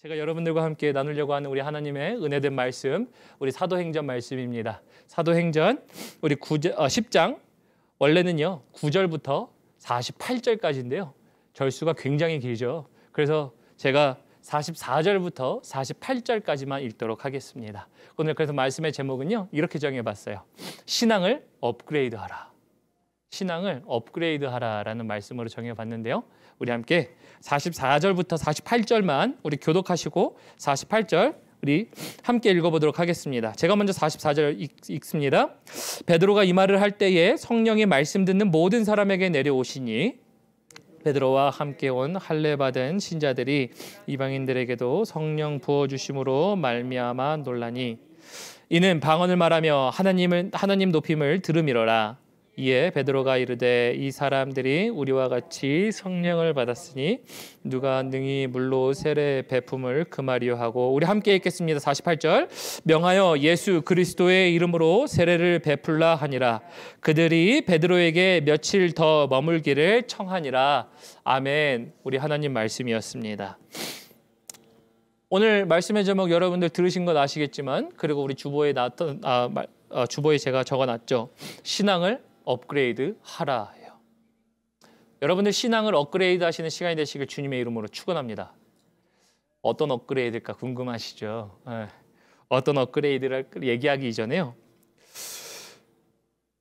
제가 여러분들과 함께 나누려고 하는 우리 하나님의 은혜된 말씀, 우리 사도행전 말씀입니다. 사도행전 우리 10장 원래는요 9절부터 48절까지인데요. 절수가 굉장히 길죠. 그래서 제가 44절부터 48절까지만 읽도록 하겠습니다. 오늘 그래서 말씀의 제목은요 이렇게 정해봤어요. 신앙을 업그레이드하라. 신앙을 업그레이드하라라는 말씀으로 정해봤는데요. 우리 함께 44절부터 48절만 우리 교독하시고 48절 우리 함께 읽어보도록 하겠습니다. 제가 먼저 44절 읽습니다. 베드로가 이 말을 할 때에 성령이 말씀 듣는 모든 사람에게 내려오시니 베드로와 함께 온 할례 받은 신자들이 이방인들에게도 성령 부어주심으로 말미암아 놀라니 이는 방언을 말하며 하나님 높임을 들음이로라. 이에 베드로가 이르되 이 사람들이 우리와 같이 성령을 받았으니 누가 능히 물로 세례 베품을 금하리요 하고 우리 함께 읽겠습니다. 48절 명하여 예수 그리스도의 이름으로 세례를 베풀라 하니라. 그들이 베드로에게 며칠 더 머물기를 청하니라. 아멘. 우리 하나님 말씀이었습니다. 오늘 말씀의 제목 여러분들 들으신 건 아시겠지만 그리고 우리 주보에 주보에 제가 적어놨죠. 신앙을 업그레이드 하라예요. 여러분들 신앙을 업그레이드 하시는 시간이 되시길 주님의 이름으로 축원합니다. 어떤 업그레이드일까 궁금하시죠? 어떤 업그레이드를 얘기하기 이전에요.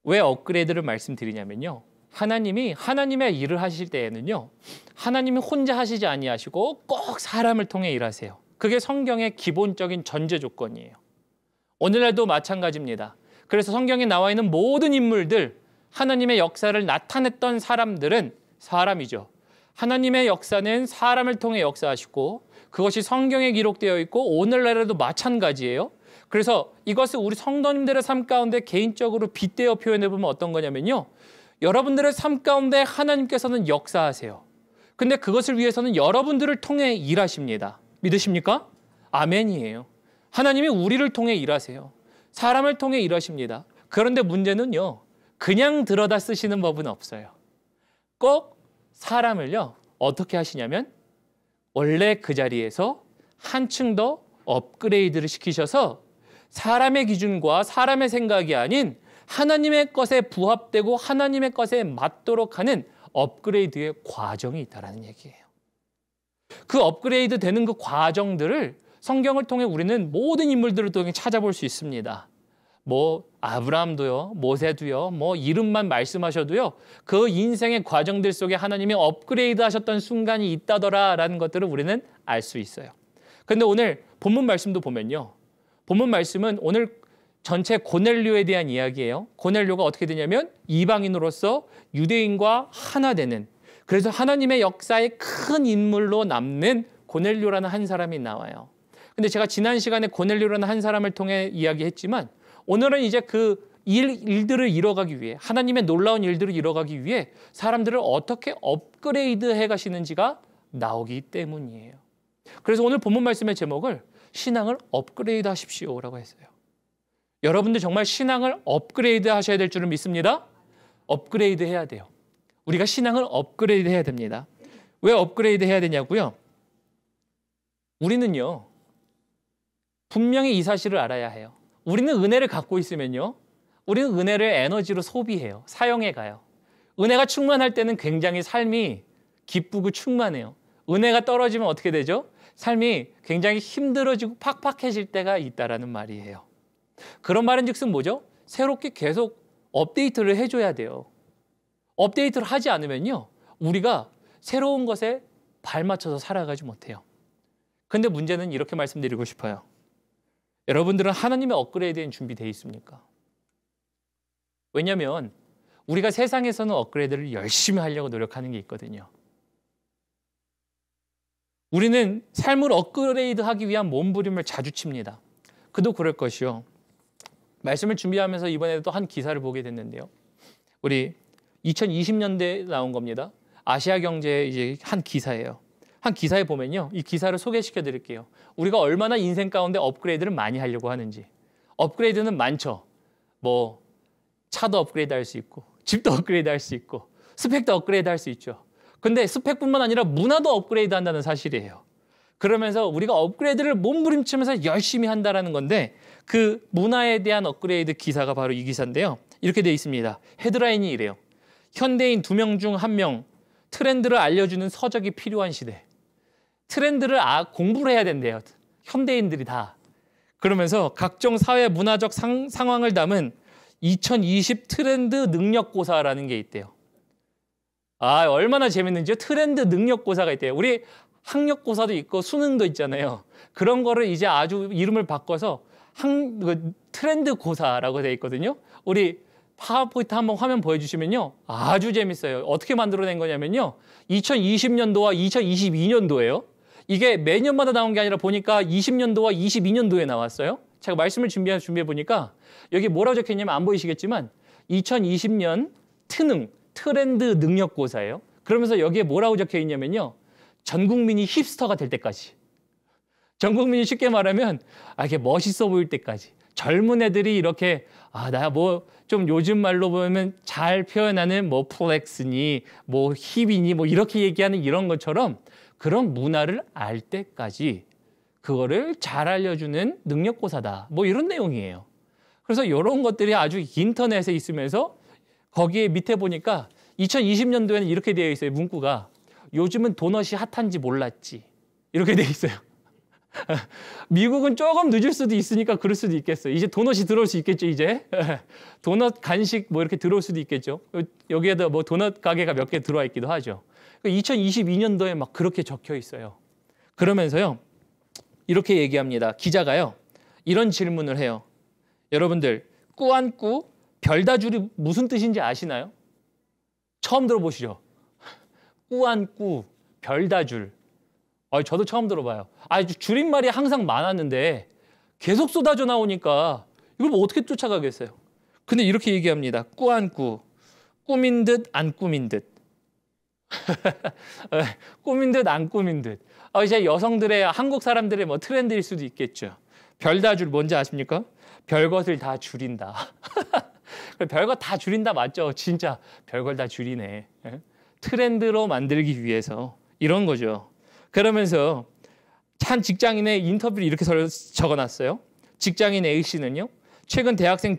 왜 업그레이드를 말씀드리냐면요. 하나님이 하나님의 일을 하실 때에는요. 하나님이 혼자 하시지 아니하시고 꼭 사람을 통해 일하세요. 그게 성경의 기본적인 전제 조건이에요. 오늘날도 마찬가지입니다. 그래서 성경에 나와 있는 모든 인물들 하나님의 역사를 나타냈던 사람들은 사람이죠. 하나님의 역사는 사람을 통해 역사하시고 그것이 성경에 기록되어 있고 오늘날에도 마찬가지예요. 그래서 이것을 우리 성도님들의 삶 가운데 개인적으로 빗대어 표현해 보면 어떤 거냐면요. 여러분들의 삶 가운데 하나님께서는 역사하세요. 근데 그것을 위해서는 여러분들을 통해 일하십니다. 믿으십니까? 아멘이에요. 하나님이 우리를 통해 일하세요. 사람을 통해 일하십니다. 그런데 문제는요. 그냥 들어다 쓰시는 법은 없어요. 꼭 사람을요. 어떻게 하시냐면 원래 그 자리에서 한층 더 업그레이드를 시키셔서 사람의 기준과 사람의 생각이 아닌 하나님의 것에 부합되고 하나님의 것에 맞도록 하는 업그레이드의 과정이 있다는 얘기예요. 그 업그레이드 되는 그 과정들을 성경을 통해 우리는 모든 인물들을 통해 찾아볼 수 있습니다. 아브라함도요, 모세도요, 이름만 말씀하셔도요, 그 인생의 과정들 속에 하나님이 업그레이드 하셨던 순간이 있다더라라는 것들을 우리는 알 수 있어요. 그런데 오늘 본문 말씀도 보면요. 본문 말씀은 오늘 전체 고넬료에 대한 이야기예요. 고넬료가 어떻게 되냐면 이방인으로서 유대인과 하나 되는, 그래서 하나님의 역사의 큰 인물로 남는 고넬료라는 한 사람이 나와요. 근데 제가 지난 시간에 고넬료라는 한 사람을 통해 이야기했지만 오늘은 이제 그 일들을 이뤄가기 위해 하나님의 놀라운 일들을 이뤄가기 위해 사람들을 어떻게 업그레이드 해가시는지가 나오기 때문이에요. 그래서 오늘 본문 말씀의 제목을 신앙을 업그레이드 하십시오라고 했어요. 여러분들 정말 신앙을 업그레이드 하셔야 될 줄은 믿습니다. 업그레이드 해야 돼요. 우리가 신앙을 업그레이드 해야 됩니다. 왜 업그레이드 해야 되냐고요? 우리는요. 분명히 이 사실을 알아야 해요. 우리는 은혜를 갖고 있으면요. 우리는 은혜를 에너지로 소비해요. 사용해 가요. 은혜가 충만할 때는 굉장히 삶이 기쁘고 충만해요. 은혜가 떨어지면 어떻게 되죠? 삶이 굉장히 힘들어지고 팍팍해질 때가 있다라는 말이에요. 그런 말은 즉슨 뭐죠? 새롭게 계속 업데이트를 해줘야 돼요. 업데이트를 하지 않으면요. 우리가 새로운 것에 발맞춰서 살아가지 못해요. 근데 문제는 이렇게 말씀드리고 싶어요. 여러분들은 하나님의 업그레이드에 준비되어 있습니까? 왜냐하면 우리가 세상에서는 업그레이드를 열심히 하려고 노력하는 게 있거든요. 우리는 삶을 업그레이드하기 위한 몸부림을 자주 칩니다. 그도 그럴 것이요. 말씀을 준비하면서 이번에 또 한 기사를 보게 됐는데요. 우리 2020년대에 나온 겁니다. 아시아경제의 이제 한 기사예요. 한 기사에 보면요. 이 기사를 소개시켜 드릴게요. 우리가 얼마나 인생 가운데 업그레이드를 많이 하려고 하는지. 업그레이드는 많죠. 차도 업그레이드 할 수 있고 집도 업그레이드 할 수 있고 스펙도 업그레이드 할 수 있죠. 근데 스펙뿐만 아니라 문화도 업그레이드 한다는 사실이에요. 그러면서 우리가 업그레이드를 몸부림치면서 열심히 한다라는 건데 그 문화에 대한 업그레이드 기사가 바로 이 기사인데요. 이렇게 돼 있습니다. 헤드라인이 이래요. 현대인 2명 중 1명 트렌드를 알려주는 서적이 필요한 시대. 트렌드를 공부를 해야 된대요. 현대인들이 다. 그러면서 각종 사회 문화적 상황을 담은 2020 트렌드 능력고사라는 게 있대요. 얼마나 재밌는지요? 트렌드 능력고사가 있대요. 우리 학력고사도 있고 수능도 있잖아요. 그런 거를 이제 아주 이름을 바꿔서 트렌드 고사라고 되어 있거든요. 우리 파워포인트 한번 화면 보여주시면요. 아주 재밌어요. 어떻게 만들어낸 거냐면요. 2020년도와 2022년도예요. 이게 매년마다 나온 게 아니라 보니까 20년도와 22년도에 나왔어요. 제가 말씀을 준비해 보니까 여기 뭐라고 적혀 있냐면 안 보이시겠지만 2020년 트렌드 능력고사예요. 그러면서 여기에 뭐라고 적혀 있냐면요. 전 국민이 힙스터가 될 때까지. 전 국민이 쉽게 말하면 이게 멋있어 보일 때까지. 젊은 애들이 이렇게 나 뭐 좀 요즘 말로 보면 잘 표현하는 뭐 플렉스니 뭐 힙이니 뭐 이렇게 얘기하는 이런 것처럼 그런 문화를 알 때까지 그거를 잘 알려주는 능력고사다. 뭐 이런 내용이에요. 그래서 이런 것들이 아주 인터넷에 있으면서 거기에 밑에 보니까 2020년도에는 이렇게 되어 있어요. 문구가 요즘은 도넛이 핫한지 몰랐지. 이렇게 되어 있어요. 미국은 조금 늦을 수도 있으니까 그럴 수도 있겠어요. 이제 도넛이 들어올 수 있겠죠, 이제. 도넛 간식 뭐 이렇게 들어올 수도 있겠죠. 여기에다 뭐 도넛 가게가 몇 개 들어와 있기도 하죠. 2022년도에 막 그렇게 적혀 있어요. 그러면서요, 이렇게 얘기합니다. 기자가요, 이런 질문을 해요. 여러분들, 꾸안꾸, 별다줄이 무슨 뜻인지 아시나요? 처음 들어보시죠? 꾸안꾸, 별다줄. 저도 처음 들어봐요. 줄임말이 항상 많았는데 계속 쏟아져 나오니까 이걸 뭐 어떻게 쫓아가겠어요? 근데 이렇게 얘기합니다. 꾸안꾸, 꾸민 듯 안 꾸민 듯. 꾸민 듯 안 꾸민 듯. 이제 여성들의 한국 사람들의 뭐 트렌드일 수도 있겠죠. 별다줄 뭔지 아십니까? 별것을 다 줄인다. 별것 다 줄인다 맞죠? 진짜 별걸 다 줄이네. 트렌드로 만들기 위해서 이런 거죠. 그러면서 한 직장인의 인터뷰를 이렇게 적어놨어요. 직장인 A씨는요. 최근 대학생인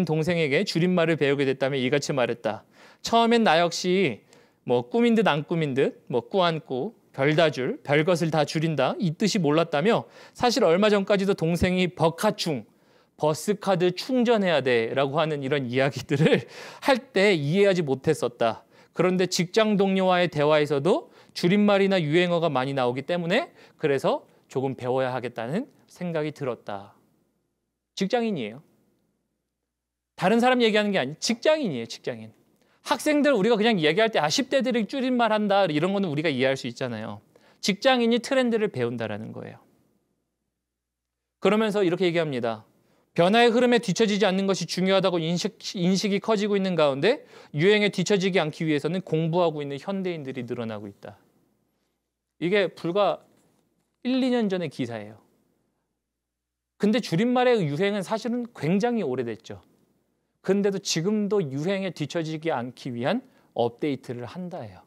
동생에게 줄임말을 배우게 됐다며 이같이 말했다. 처음엔 나 역시 뭐 꾸민 듯 안 꾸민 듯, 뭐 꾸안꾸, 별다줄, 별것을 다 줄인다 이 뜻이 몰랐다며 사실 얼마 전까지도 동생이 버카충, 버스카드 충전해야 돼라고 하는 이런 이야기들을 할 때 이해하지 못했었다. 그런데 직장 동료와의 대화에서도 줄임말이나 유행어가 많이 나오기 때문에 그래서 조금 배워야 하겠다는 생각이 들었다. 직장인이에요. 다른 사람 얘기하는 게 아니에요. 직장인이에요. 직장인. 학생들 우리가 그냥 얘기할 때 10대들이 줄임말 한다 이런 거는 우리가 이해할 수 있잖아요. 직장인이 트렌드를 배운다라는 거예요. 그러면서 이렇게 얘기합니다. 변화의 흐름에 뒤처지지 않는 것이 중요하다고 인식이 커지고 있는 가운데 유행에 뒤처지지 않기 위해서는 공부하고 있는 현대인들이 늘어나고 있다. 이게 불과 1, 2년 전의 기사예요. 근데 줄임말의 유행은 사실은 굉장히 오래됐죠. 근데도 지금도 유행에 뒤처지지 않기 위한 업데이트를 한다예요.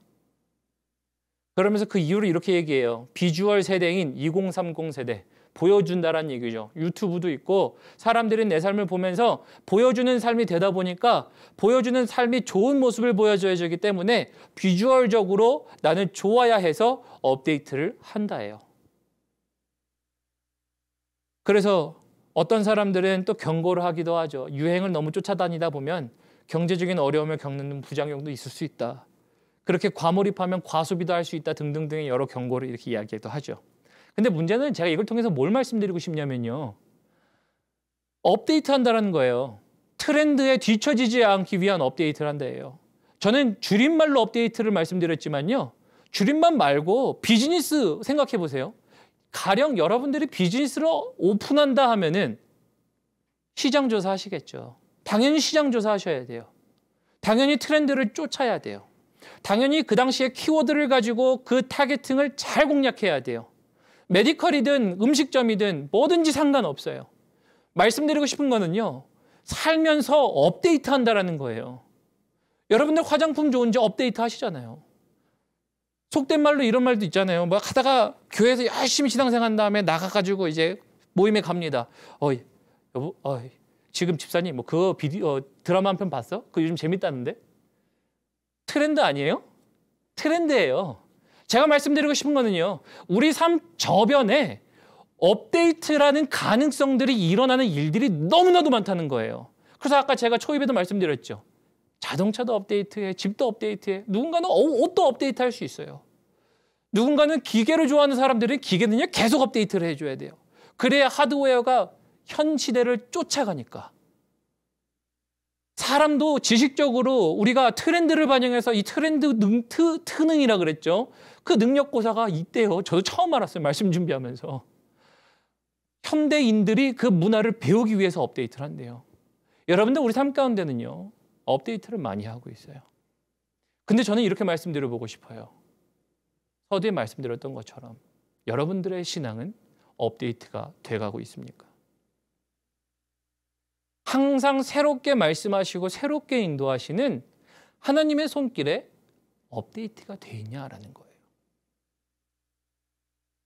그러면서 그 이유를 이렇게 얘기해요. 비주얼 세대인 2030 세대. 보여준다라는 얘기죠. 유튜브도 있고 사람들이 내 삶을 보면서 보여주는 삶이 되다 보니까 보여주는 삶이 좋은 모습을 보여줘야 되기 때문에 비주얼적으로 나는 좋아야 해서 업데이트를 한다예요. 그래서 어떤 사람들은 또 경고를 하기도 하죠. 유행을 너무 쫓아다니다 보면 경제적인 어려움을 겪는 부작용도 있을 수 있다. 그렇게 과몰입하면 과소비도 할 수 있다 등등등의 여러 경고를 이렇게 이야기도 하죠. 근데 문제는 제가 이걸 통해서 뭘 말씀드리고 싶냐면요. 업데이트 한다는 거예요. 트렌드에 뒤처지지 않기 위한 업데이트를 한다예요. 저는 줄임말로 업데이트를 말씀드렸지만요. 줄임말 말고 비즈니스 생각해 보세요. 가령 여러분들이 비즈니스를 오픈한다 하면은 시장 조사 하시겠죠. 당연히 시장 조사 하셔야 돼요. 당연히 트렌드를 쫓아야 돼요. 당연히 그 당시에 키워드를 가지고 그 타겟팅을 잘 공략해야 돼요. 메디컬이든 음식점이든 뭐든지 상관없어요. 말씀드리고 싶은 거는요. 살면서 업데이트 한다라는 거예요. 여러분들 화장품 좋은지 업데이트 하시잖아요. 속된 말로 이런 말도 있잖아요. 막 하다가 교회에서 열심히 신앙생활한 다음에 나가가지고 이제 모임에 갑니다. 여보, 지금 집사님 뭐 그거 드라마 한 편 봤어? 그거 요즘 재밌다는데? 트렌드 아니에요? 트렌드예요. 제가 말씀드리고 싶은 거는요. 우리 삶 저변에 업데이트라는 가능성들이 일어나는 일들이 너무나도 많다는 거예요. 그래서 아까 제가 초입에도 말씀드렸죠. 자동차도 업데이트해, 집도 업데이트해. 누군가는 옷도 업데이트할 수 있어요. 누군가는 기계를 좋아하는 사람들은 기계는요 계속 업데이트를 해줘야 돼요. 그래야 하드웨어가 현 시대를 쫓아가니까. 사람도 지식적으로 우리가 트렌드를 반영해서 이 트렌드 트능이라 그랬죠. 그 능력고사가 있대요. 저도 처음 알았어요. 말씀 준비하면서. 현대인들이 그 문화를 배우기 위해서 업데이트를 한대요. 여러분들 우리 삶 가운데는요. 업데이트를 많이 하고 있어요. 근데 저는 이렇게 말씀드려보고 싶어요. 서두에 말씀드렸던 것처럼 여러분들의 신앙은 업데이트가 돼가고 있습니까? 항상 새롭게 말씀하시고 새롭게 인도하시는 하나님의 손길에 업데이트가 돼 있냐라는 거예요.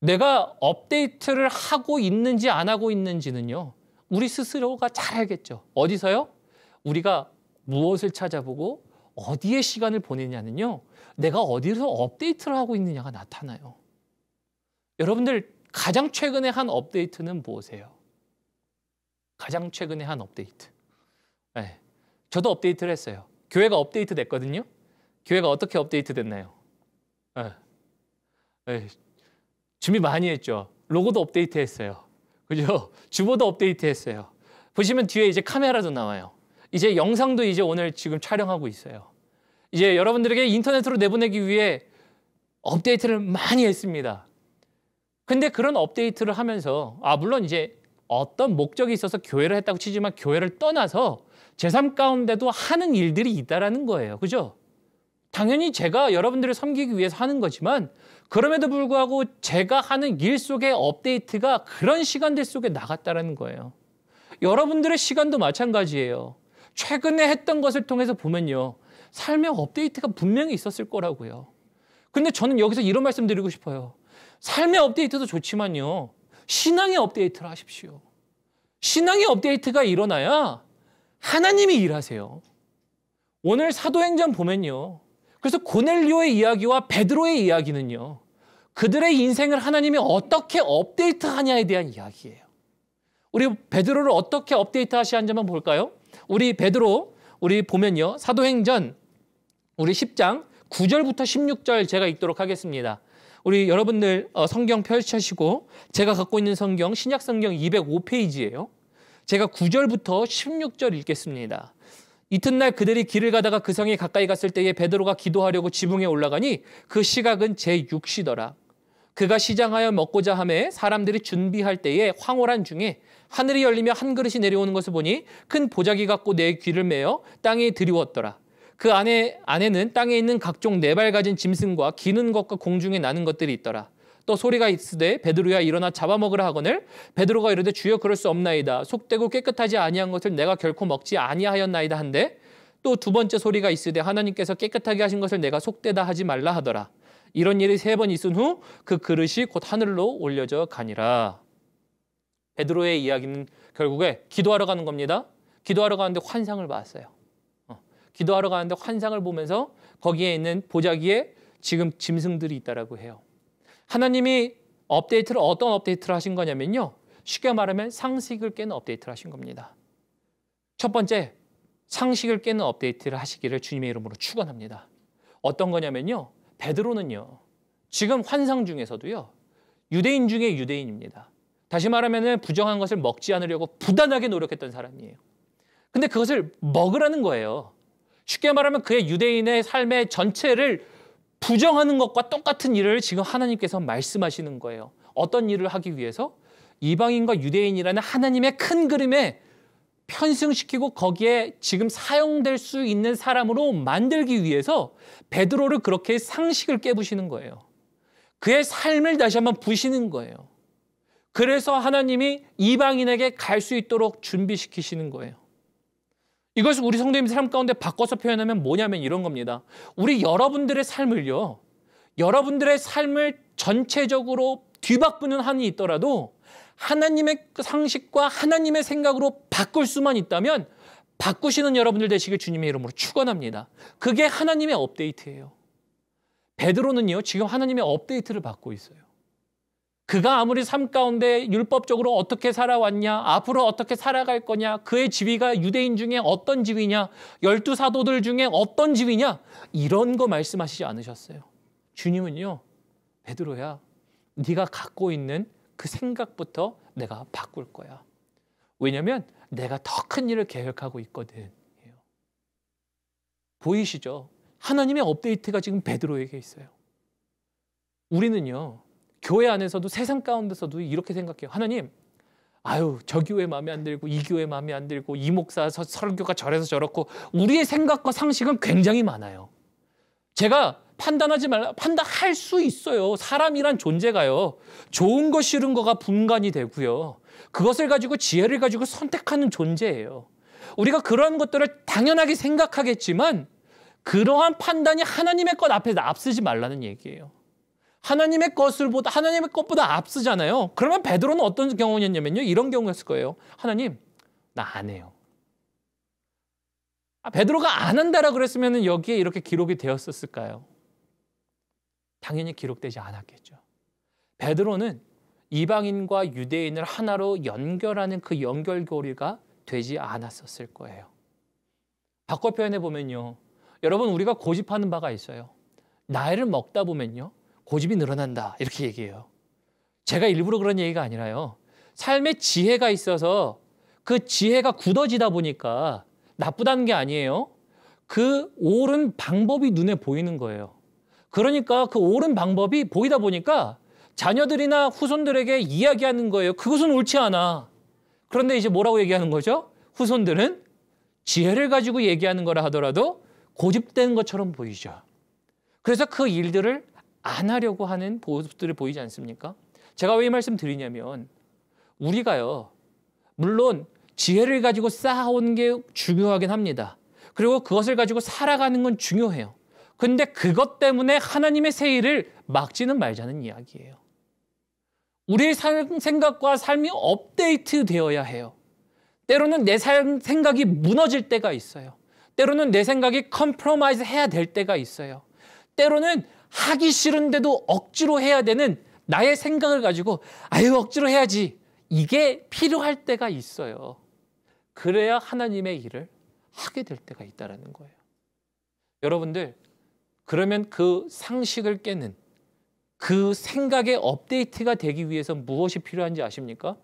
내가 업데이트를 하고 있는지 안 하고 있는지는요. 우리 스스로가 잘 알겠죠. 어디서요? 우리가 무엇을 찾아보고 어디에 시간을 보내냐는요. 내가 어디서 업데이트를 하고 있느냐가 나타나요. 여러분들 가장 최근에 한 업데이트는 무엇이에요? 가장 최근에 한 업데이트. 네, 저도 업데이트를 했어요. 교회가 업데이트 됐거든요. 교회가 어떻게 업데이트 됐나요? 준비 많이 했죠. 로고도 업데이트 했어요. 그죠? 주보도 업데이트 했어요. 보시면 뒤에 이제 카메라도 나와요. 이제 영상도 이제 오늘 지금 촬영하고 있어요. 이제 여러분들에게 인터넷으로 내보내기 위해 업데이트를 많이 했습니다. 근데 그런 업데이트를 하면서 물론 이제 어떤 목적이 있어서 교회를 했다고 치지만 교회를 떠나서 제 삶 가운데도 하는 일들이 있다라는 거예요. 그죠? 당연히 제가 여러분들을 섬기기 위해서 하는 거지만 그럼에도 불구하고 제가 하는 일 속의 업데이트가 그런 시간들 속에 나갔다라는 거예요. 여러분들의 시간도 마찬가지예요. 최근에 했던 것을 통해서 보면요. 삶의 업데이트가 분명히 있었을 거라고요. 근데 저는 여기서 이런 말씀 드리고 싶어요. 삶의 업데이트도 좋지만요. 신앙의 업데이트를 하십시오. 신앙의 업데이트가 일어나야 하나님이 일하세요. 오늘 사도행전 보면요. 그래서 고넬료의 이야기와 베드로의 이야기는요. 그들의 인생을 하나님이 어떻게 업데이트하냐에 대한 이야기예요. 우리 베드로를 어떻게 업데이트하시 한지만 볼까요? 우리 베드로 우리 보면요. 사도행전 우리 10장 9절부터 16절 제가 읽도록 하겠습니다. 우리 여러분들 성경 펼치시고 제가 갖고 있는 성경 신약 성경 205페이지예요. 제가 9절부터 16절 읽겠습니다. 이튿날 그들이 길을 가다가 그 성에 가까이 갔을 때에 베드로가 기도하려고 지붕에 올라가니 그 시각은 제6시더라. 그가 시장하여 먹고자 하매 사람들이 준비할 때에 황홀한 중에 하늘이 열리며 한 그릇이 내려오는 것을 보니 큰 보자기 같고 내 귀를 메어 땅에 들이웠더라. 그 안에는 땅에 있는 각종 네 발 가진 짐승과 기는 것과 공중에 나는 것들이 있더라. 또 소리가 있으되 베드로야 일어나 잡아먹으라 하거늘 베드로가 이르되 주여 그럴 수 없나이다. 속되고 깨끗하지 아니한 것을 내가 결코 먹지 아니하였나이다 한데 또 두 번째 소리가 있으되 하나님께서 깨끗하게 하신 것을 내가 속되다 하지 말라 하더라. 이런 일이 3번 있은 후 그 그릇이 곧 하늘로 올려져 가니라. 베드로의 이야기는 결국에 기도하러 가는 겁니다. 기도하러 가는데 환상을 봤어요. 기도하러 가는데 환상을 보면서 거기에 있는 보자기에 지금 짐승들이 있다라고 해요. 하나님이 어떤 업데이트를 하신 거냐면요. 쉽게 말하면 상식을 깨는 업데이트를 하신 겁니다. 첫 번째, 상식을 깨는 업데이트를 하시기를 주님의 이름으로 축원합니다. 어떤 거냐면요. 베드로는요. 지금 환상 중에서도요. 유대인 중에 유대인입니다. 다시 말하면 부정한 것을 먹지 않으려고 부단하게 노력했던 사람이에요. 근데 그것을 먹으라는 거예요. 쉽게 말하면 그의 유대인의 삶의 전체를 부정하는 것과 똑같은 일을 지금 하나님께서 말씀하시는 거예요. 어떤 일을 하기 위해서? 이방인과 유대인이라는 하나님의 큰 그림에 편승시키고 거기에 지금 사용될 수 있는 사람으로 만들기 위해서 베드로를 그렇게 상식을 깨부시는 거예요. 그의 삶을 다시 한번 부시는 거예요. 그래서 하나님이 이방인에게 갈 수 있도록 준비시키시는 거예요. 이것을 우리 성도님 삶 가운데 바꿔서 표현하면 뭐냐면 이런 겁니다. 우리 여러분들의 삶을요. 여러분들의 삶을 전체적으로 뒤바꾸는 한이 있더라도 하나님의 상식과 하나님의 생각으로 바꿀 수만 있다면 바꾸시는 여러분들 되시길 주님의 이름으로 축원합니다. 그게 하나님의 업데이트예요. 베드로는요, 지금 하나님의 업데이트를 받고 있어요. 그가 아무리 삶 가운데 율법적으로 어떻게 살아왔냐, 앞으로 어떻게 살아갈 거냐, 그의 지위가 유대인 중에 어떤 지위냐, 12사도들 중에 어떤 지위냐, 이런 거 말씀하시지 않으셨어요. 주님은요, 베드로야, 네가 갖고 있는 그 생각부터 내가 바꿀 거야. 왜냐하면 내가 더 큰 일을 계획하고 있거든. 보이시죠? 하나님의 업데이트가 지금 베드로에게 있어요. 우리는요, 교회 안에서도 세상 가운데서도 이렇게 생각해요. 하나님, 아유, 저 교회 마음에 안 들고 이 교회 마음에 안 들고 이 목사 설교가 저래서 저렇고, 우리의 생각과 상식은 굉장히 많아요. 제가 판단하지 말라, 판단할 수 있어요. 사람이란 존재가요, 좋은 거 싫은 거가 분간이 되고요, 그것을 가지고 지혜를 가지고 선택하는 존재예요. 우리가 그런 것들을 당연하게 생각하겠지만 그러한 판단이 하나님의 것 앞에 앞서지 말라는 얘기예요. 하나님의 것보다 앞서잖아요. 그러면 베드로는 어떤 경우였냐면요, 이런 경우였을 거예요. 하나님, 나 안 해요. 베드로가 안 한다라 그랬으면 여기에 이렇게 기록이 되었을까요? 당연히 기록되지 않았겠죠. 베드로는 이방인과 유대인을 하나로 연결하는 그 연결고리가 되지 않았었을 거예요. 바꿔 표현해 보면요, 여러분, 우리가 고집하는 바가 있어요. 나이를 먹다 보면요, 고집이 늘어난다, 이렇게 얘기해요. 제가 일부러 그런 얘기가 아니라요, 삶에 지혜가 있어서 그 지혜가 굳어지다 보니까 나쁘다는 게 아니에요. 그 옳은 방법이 눈에 보이는 거예요. 그러니까 그 옳은 방법이 보이다 보니까 자녀들이나 후손들에게 이야기하는 거예요. 그것은 옳지 않아. 그런데 이제 뭐라고 얘기하는 거죠? 후손들은 지혜를 가지고 얘기하는 거라 하더라도 고집된 것처럼 보이죠. 그래서 그 일들을 안 하려고 하는 모습들을 보이지 않습니까? 제가 왜 이 말씀 드리냐면, 우리가요, 물론 지혜를 가지고 쌓아온 게 중요하긴 합니다. 그리고 그것을 가지고 살아가는 건 중요해요. 근데 그것 때문에 하나님의 새 일을 막지는 말자는 이야기예요. 우리의 생각과 삶이 업데이트 되어야 해요. 때로는 내 생각이 무너질 때가 있어요. 때로는 내 생각이 컴프로마이즈 해야 될 때가 있어요. 때로는 하기 싫은데도 억지로 해야 되는 나의 생각을 가지고 아유, 억지로 해야지, 이게 필요할 때가 있어요. 그래야 하나님의 일을 하게 될 때가 있다는 거예요. 여러분들, 그러면 그 상식을 깨는 그 생각의 업데이트가 되기 위해서 무엇이 필요한지 아십니까?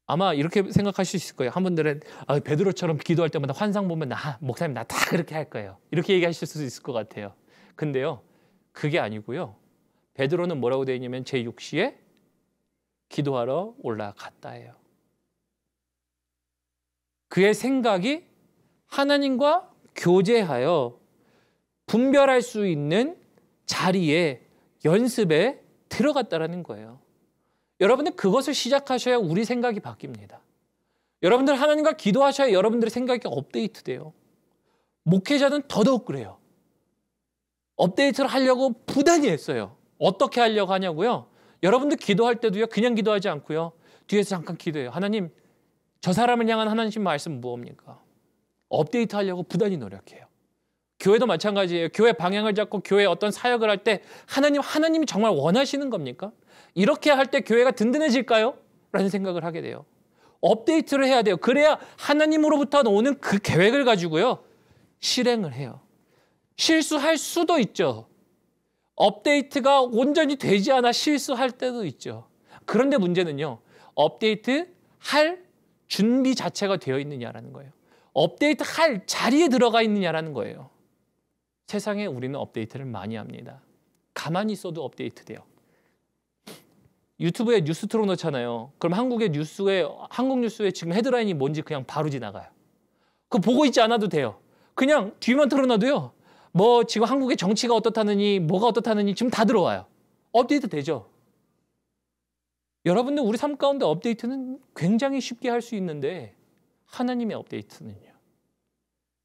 아마 이렇게 생각하실 수 있을 거예요. 한 분들은 베드로처럼 기도할 때마다 환상 보면 목사님 나 다 그렇게 할 거예요, 이렇게 얘기하실 수 있을 것 같아요. 근데요, 그게 아니고요. 베드로는 뭐라고 되어 있냐면 제6시에 기도하러 올라갔다예요. 그의 생각이 하나님과 교제하여 분별할 수 있는 자리에, 연습에 들어갔다라는 거예요. 여러분들, 그것을 시작하셔야 우리 생각이 바뀝니다. 여러분들 하나님과 기도하셔야 여러분들의 생각이 업데이트돼요. 목회자는 더더욱 그래요. 업데이트를 하려고 부단히 했어요. 어떻게 하려고 하냐고요? 여러분들 기도할 때도요, 그냥 기도하지 않고요, 뒤에서 잠깐 기도해요. 하나님, 저 사람을 향한 하나님 말씀은 무엇입니까? 업데이트 하려고 부단히 노력해요. 교회도 마찬가지예요. 교회 방향을 잡고 교회에 어떤 사역을 할 때 하나님이 정말 원하시는 겁니까? 이렇게 할 때 교회가 든든해질까요? 라는 생각을 하게 돼요. 업데이트를 해야 돼요. 그래야 하나님으로부터 오는 그 계획을 가지고요, 실행을 해요. 실수할 수도 있죠. 업데이트가 온전히 되지 않아 실수할 때도 있죠. 그런데 문제는요, 업데이트 할 준비 자체가 되어 있느냐라는 거예요. 업데이트 할 자리에 들어가 있느냐라는 거예요. 세상에 우리는 업데이트를 많이 합니다. 가만히 있어도 업데이트 돼요. 유튜브에 뉴스 틀어놓잖아요. 그럼 한국 뉴스에 지금 헤드라인이 뭔지 그냥 바로 지나가요. 그거 보고 있지 않아도 돼요. 그냥 뒤만 틀어놔도요, 뭐 지금 한국의 정치가 어떻다느니 뭐가 어떻다느니 지금 다 들어와요. 업데이트 되죠. 여러분들, 우리 삶 가운데 업데이트는 굉장히 쉽게 할 수 있는데 하나님의 업데이트는요,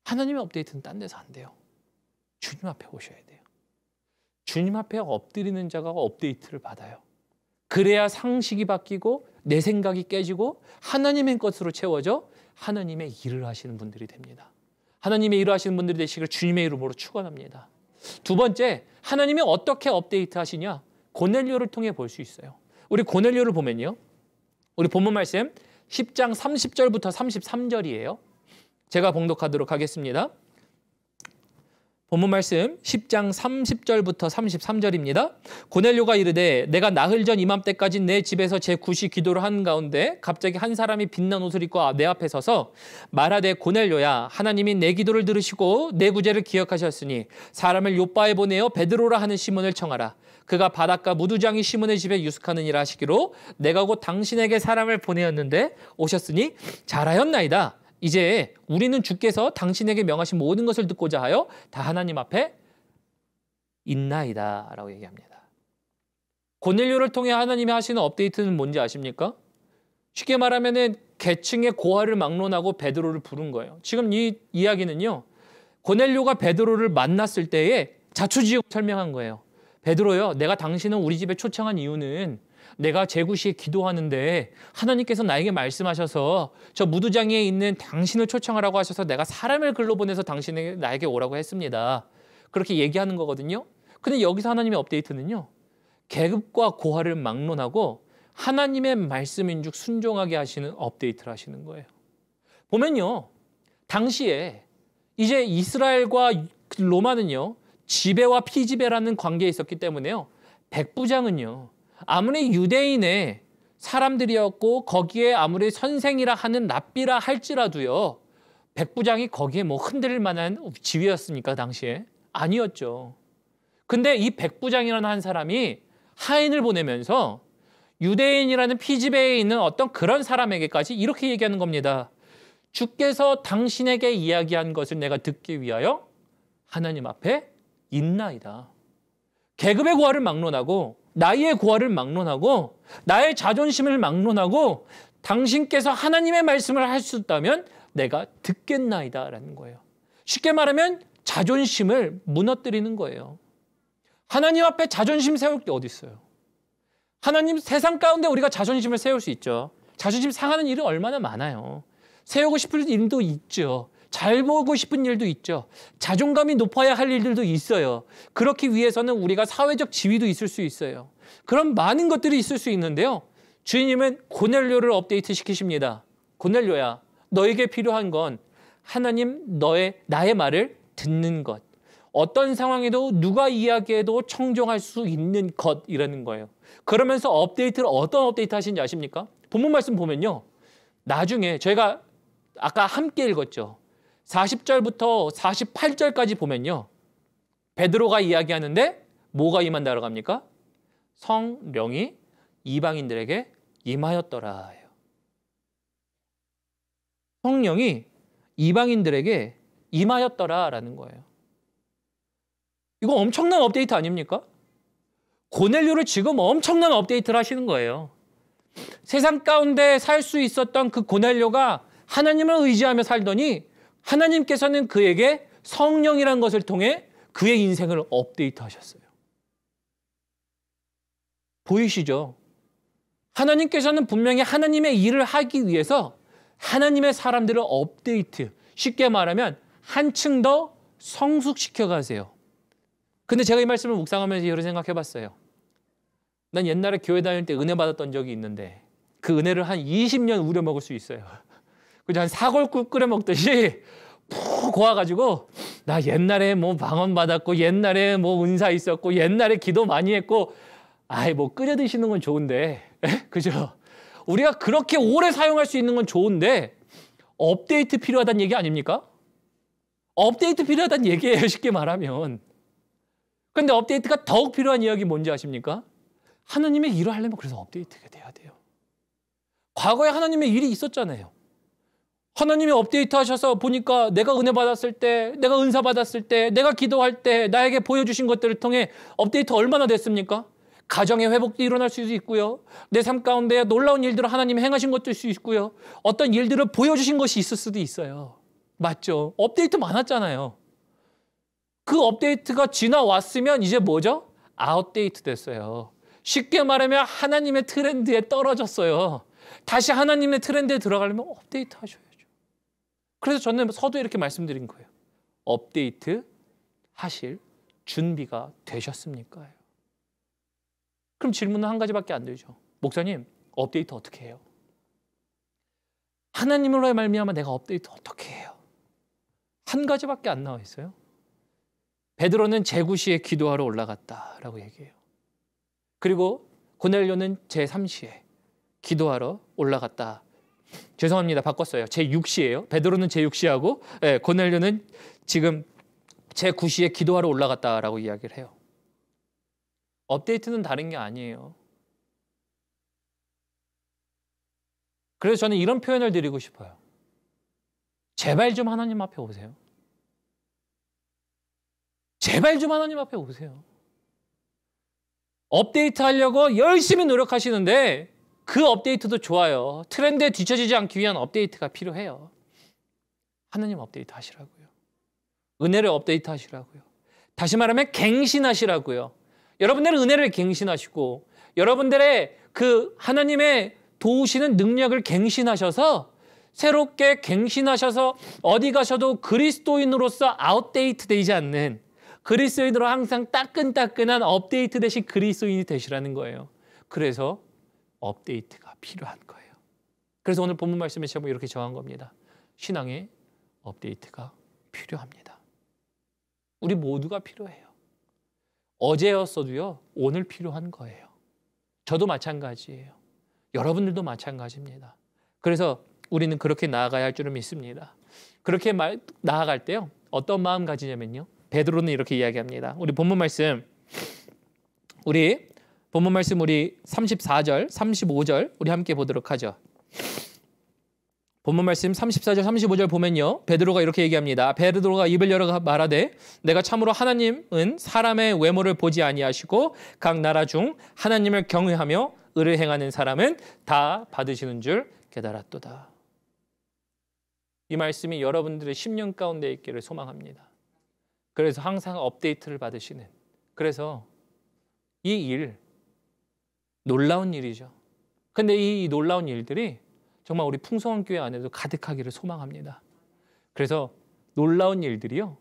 하나님의 업데이트는 딴 데서 안 돼요. 주님 앞에 오셔야 돼요. 주님 앞에 엎드리는 자가 업데이트를 받아요. 그래야 상식이 바뀌고 내 생각이 깨지고 하나님의 것으로 채워져 하나님의 일을 하시는 분들이 됩니다. 하나님의 일을 하시는 분들이 되시길 주님의 이름으로 축원합니다. 두 번째, 하나님이 어떻게 업데이트 하시냐? 고넬료를 통해 볼 수 있어요. 우리 고넬료를 보면요, 우리 본문 말씀 10장 30절부터 33절이에요. 제가 봉독하도록 하겠습니다. 본문 말씀 10장 30절부터 33절입니다. 고넬료가 이르되 내가 나흘 전 이맘때까지 내 집에서 제 굿이 기도를 하는 가운데 갑자기 한 사람이 빛난 옷을 입고 내 앞에 서서 말하되 고넬료야, 하나님이 내 기도를 들으시고 내 구제를 기억하셨으니 사람을 요바에 보내어 베드로라 하는 시몬을 청하라. 그가 바닷가 무두장이 시몬의 집에 유숙하느니라 하시기로 내가 곧 당신에게 사람을 보내었는데 오셨으니 잘하였나이다. 이제 우리는 주께서 당신에게 명하신 모든 것을 듣고자 하여 다 하나님 앞에 있나이다 라고 얘기합니다. 고넬료를 통해 하나님이 하시는 업데이트는 뭔지 아십니까? 쉽게 말하면 계층의 고아를 막론하고 베드로를 부른 거예요. 지금 이 이야기는요, 고넬료가 베드로를 만났을 때에 자초지종 설명한 거예요. 베드로요, 내가 당신을 우리 집에 초청한 이유는 내가 제구시에 기도하는데 하나님께서 나에게 말씀하셔서 저 무두장에 있는 당신을 초청하라고 하셔서 내가 사람을 글로 보내서 당신에게 나에게 오라고 했습니다. 그렇게 얘기하는 거거든요. 근데 여기서 하나님의 업데이트는요, 계급과 고하를 막론하고 하나님의 말씀인즉 순종하게 하시는 업데이트를 하시는 거예요. 보면요, 당시에 이제 이스라엘과 로마는요, 지배와 피지배라는 관계에 있었기 때문에요, 백부장은요, 아무리 유대인의 사람들이었고 거기에 아무리 선생이라 하는 랍비라 할지라도요, 백부장이 거기에 뭐 흔들릴 만한 지위였습니까? 당시에 아니었죠. 근데 이 백부장이라는 한 사람이 하인을 보내면서 유대인이라는 피지배에 있는 어떤 그런 사람에게까지 이렇게 얘기하는 겁니다. 주께서 당신에게 이야기한 것을 내가 듣기 위하여 하나님 앞에 있나이다. 계급의 고하를 막론하고 나의 고하를 막론하고 나의 자존심을 막론하고 당신께서 하나님의 말씀을 할 수 있다면 내가 듣겠나이다 라는 거예요. 쉽게 말하면 자존심을 무너뜨리는 거예요. 하나님 앞에 자존심 세울 게 어디 있어요? 하나님, 세상 가운데 우리가 자존심을 세울 수 있죠. 자존심 상하는 일은 얼마나 많아요. 세우고 싶은 일도 있죠. 잘 보고 싶은 일도 있죠. 자존감이 높아야 할 일들도 있어요. 그렇기 위해서는 우리가 사회적 지위도 있을 수 있어요. 그런 많은 것들이 있을 수 있는데요, 주님은 고넬료를 업데이트 시키십니다. 고넬료야, 너에게 필요한 건 하나님 나의 말을 듣는 것. 어떤 상황에도 누가 이야기해도 청종할 수 있는 것이라는 거예요. 그러면서 업데이트를 어떤 업데이트 하시는지 아십니까? 본문 말씀 보면요, 나중에 저희가 아까 함께 읽었죠. 40절부터 48절까지 보면요, 베드로가 이야기하는데 뭐가 임한다고 합니까? 성령이 이방인들에게 임하였더라. 성령이 이방인들에게 임하였더라라는 거예요. 이거 엄청난 업데이트 아닙니까? 고넬료를 지금 엄청난 업데이트를 하시는 거예요. 세상 가운데 살 수 있었던 그 고넬료가 하나님을 의지하며 살더니 하나님께서는 그에게 성령이라는 것을 통해 그의 인생을 업데이트 하셨어요. 보이시죠? 하나님께서는 분명히 하나님의 일을 하기 위해서 하나님의 사람들을 업데이트, 쉽게 말하면 한층 더 성숙시켜 가세요. 근데 제가 이 말씀을 묵상하면서 여러 생각해 봤어요. 난 옛날에 교회 다닐 때 은혜 받았던 적이 있는데 그 은혜를 한 20년 우려먹을 수 있어요. 그저 한 사골국 끓여 먹듯이 푹 고와가지고 나 옛날에 뭐 방언 받았고 옛날에 뭐 은사 있었고 옛날에 기도 많이 했고, 아이 뭐 끓여 드시는 건 좋은데, 그죠? 우리가 그렇게 오래 사용할 수 있는 건 좋은데 업데이트 필요하다는 얘기 아닙니까? 업데이트 필요하다는 얘기예요, 쉽게 말하면. 근데 업데이트가 더욱 필요한 이야기 뭔지 아십니까? 하나님의 일을 하려면 그래서 업데이트가 돼야 돼요. 과거에 하나님의 일이 있었잖아요. 하나님이 업데이트 하셔서 보니까 내가 은혜 받았을 때, 내가 은사 받았을 때, 내가 기도할 때 나에게 보여주신 것들을 통해 업데이트 얼마나 됐습니까? 가정의 회복도 일어날 수도 있고요. 내 삶 가운데 놀라운 일들을 하나님이 행하신 것도 있을 수 있고요. 어떤 일들을 보여주신 것이 있을 수도 있어요. 맞죠? 업데이트 많았잖아요. 그 업데이트가 지나왔으면 이제 뭐죠? 아웃데이트 됐어요. 쉽게 말하면 하나님의 트렌드에 떨어졌어요. 다시 하나님의 트렌드에 들어가려면 업데이트 하셔야죠. 그래서 저는 서두에 이렇게 말씀드린 거예요. 업데이트 하실 준비가 되셨습니까? 그럼 질문은 한 가지밖에 안 되죠. 목사님, 업데이트 어떻게 해요? 하나님으로의 말미암아 내가 업데이트 어떻게 해요? 한 가지밖에 안 나와 있어요. 베드로는 제9시에 기도하러 올라갔다라고 얘기해요. 그리고 고넬료는 제3시에 기도하러 올라갔다. 죄송합니다. 바꿨어요. 제6시예요. 베드로는 제6시하고 고넬료는 지금 제9시에 기도하러 올라갔다라고 이야기를 해요. 업데이트는 다른 게 아니에요. 그래서 저는 이런 표현을 드리고 싶어요. 제발 좀 하나님 앞에 오세요. 제발 좀 하나님 앞에 오세요. 업데이트 하려고 열심히 노력하시는데 그 업데이트도 좋아요. 트렌드에 뒤처지지 않기 위한 업데이트가 필요해요. 하나님 업데이트 하시라고요. 은혜를 업데이트 하시라고요. 다시 말하면 갱신하시라고요. 여러분들의 은혜를 갱신하시고 여러분들의 그 하나님의 도우시는 능력을 갱신하셔서 새롭게 갱신하셔서 어디 가셔도 그리스도인으로서 아웃데이트 되지 않는 그리스도인으로 항상 따끈따끈한 업데이트 되신 그리스도인이 되시라는 거예요. 그래서 업데이트가 필요한 거예요. 그래서 오늘 본문 말씀에 제가 이렇게 정한 겁니다. 신앙의 업데이트가 필요합니다. 우리 모두가 필요해요. 어제였어도요, 오늘 필요한 거예요. 저도 마찬가지예요. 여러분들도 마찬가지입니다. 그래서 우리는 그렇게 나아가야 할 줄을 믿습니다. 그렇게 나아갈 때요, 어떤 마음 가지냐면요, 베드로는 이렇게 이야기합니다. 우리 본문 말씀 우리 34절, 35절 우리 함께 보도록 하죠. 본문 말씀 34절, 35절 보면요, 베드로가 이렇게 얘기합니다. 베드로가 입을 열어 말하되 내가 참으로 하나님은 사람의 외모를 보지 아니하시고 각 나라 중 하나님을 경외하며 의를 행하는 사람은 다 받으시는 줄 깨달았도다. 이 말씀이 여러분들의 10년 가운데 있기를 소망합니다. 그래서 항상 업데이트를 받으시는, 그래서 이 일 놀라운 일이죠. 근데 이 놀라운 일들이 정말 우리 풍성한 교회 안에도 가득하기를 소망합니다. 그래서 놀라운 일들이요,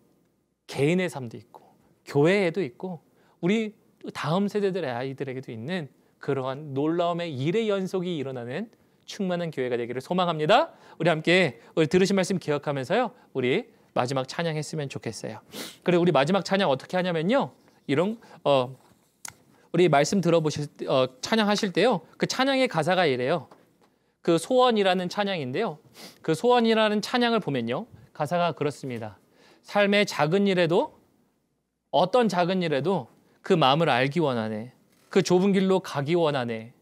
개인의 삶도 있고 교회에도 있고 우리 다음 세대들의 아이들에게도 있는 그러한 놀라움의 일의 연속이 일어나는 충만한 교회가 되기를 소망합니다. 우리 함께 우리 들으신 말씀 기억하면서요, 우리 마지막 찬양했으면 좋겠어요. 그리고 우리 마지막 찬양 어떻게 하냐면요, 이런 우리 말씀 들어보실 찬양하실 때요, 그 찬양의 가사가 이래요. 그 소원이라는 찬양인데요, 그 소원이라는 찬양을 보면요, 가사가 그렇습니다. 삶의 작은 일에도, 어떤 작은 일에도 그 마음을 알기 원하네. 그 좁은 길로 가기 원하네.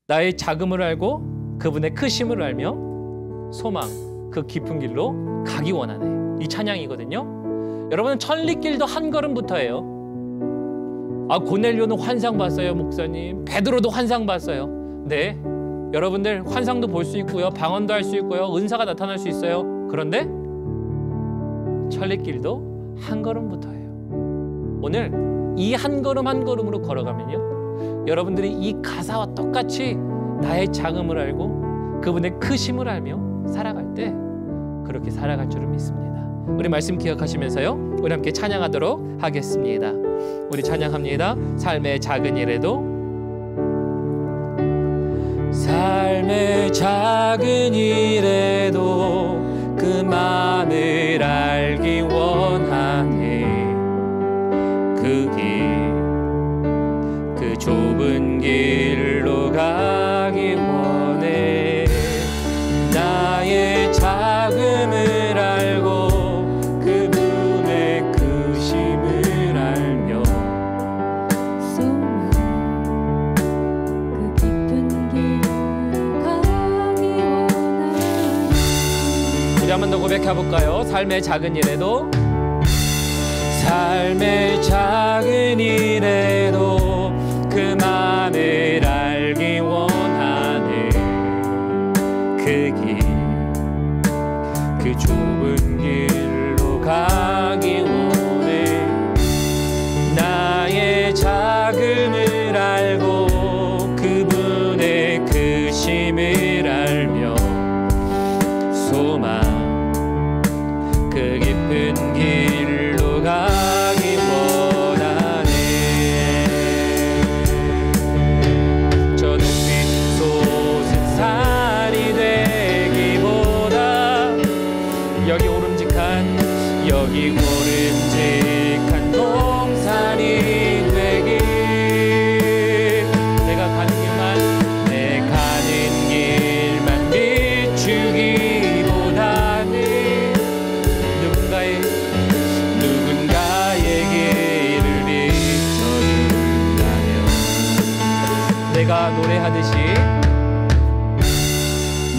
나의 작음을 알고 그분의 크심을 알며 소망, 그 깊은 길로 가기 원하네. 이 찬양이거든요. 여러분, 천리길도 한 걸음부터예요. 고넬료는 환상 봤어요, 목사님. 베드로도 환상 봤어요. 네, 여러분들 환상도 볼 수 있고요, 방언도 할 수 있고요, 은사가 나타날 수 있어요. 그런데 천리길도 한 걸음부터예요. 오늘 이 한 걸음 한 걸음으로 걸어가면요, 여러분들이 이 가사와 똑같이 나의 작음을 알고 그분의 크심을 알며 살아갈 때 그렇게 살아갈 줄을 믿습니다. 우리 말씀 기억하시면서요, 우리 함께 찬양하도록 하겠습니다. 우리 찬양합니다. 삶의 작은 일에도, 삶의 작은 일에도 그 마음을 알기 원하네. 그 좁은 길로 가기 원해. 나의 작음을 알고 그분의 크심을 알며 그 깊은 길로 가기 원하네. 우리 한 번 더 고백해볼까요? 삶의 작은 일에도, 삶의 작은 일에도 그 마음을 알기 원하네. 그 좁은 길로 가기 원해.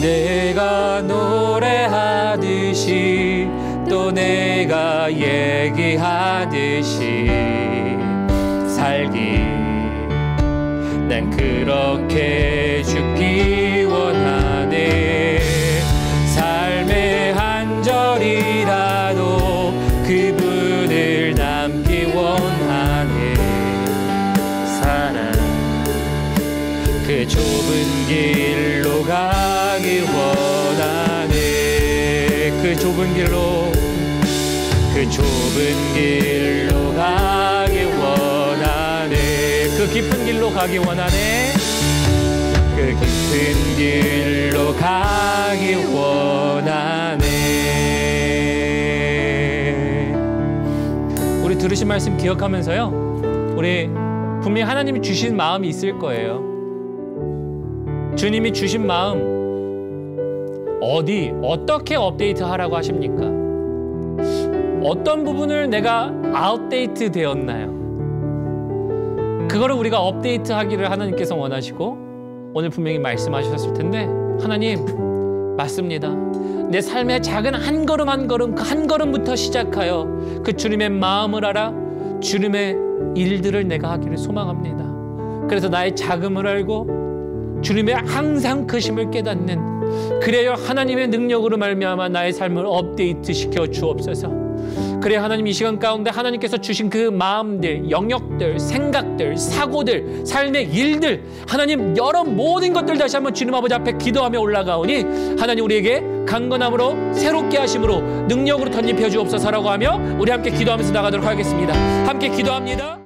내가 노래하듯이 또 내가 얘기하듯이 살기 난 그렇게 죽기 원하네. 삶의 한 절이라도 그분을 남기 원하네. 사랑 그 좁은 길로 가기 원하네. 그 좁은 길로 가기 원하네. 그 깊은 길로 가기 원하네. 그 깊은 길로 가기 원하네. 우리 들으신 말씀 기억하면서요, 우리 분명히 하나님이 주신 마음이 있을 거예요. 주님이 주신 마음 어떻게 업데이트 하라고 하십니까? 어떤 부분을 내가 아웃데이트 되었나요? 그거를 우리가 업데이트 하기를 하나님께서 원하시고 오늘 분명히 말씀하셨을 텐데, 하나님 맞습니다. 내 삶의 작은 한 걸음 한 걸음, 그 한 걸음부터 시작하여 그 주님의 마음을 알아 주님의 일들을 내가 하기를 소망합니다. 그래서 나의 작음을 알고 주님의 항상 크심을 깨닫는, 그래야 하나님의 능력으로 말미암아 나의 삶을 업데이트 시켜 주옵소서. 그래 하나님, 이 시간 가운데 하나님께서 주신 그 마음들, 영역들, 생각들, 사고들, 삶의 일들, 하나님 여러 모든 것들 다시 한번 주님 아버지 앞에 기도하며 올라가오니 하나님 우리에게 강건함으로 새롭게 하심으로 능력으로 덧입혀 주옵소서라고 하며 우리 함께 기도하면서 나가도록 하겠습니다. 함께 기도합니다.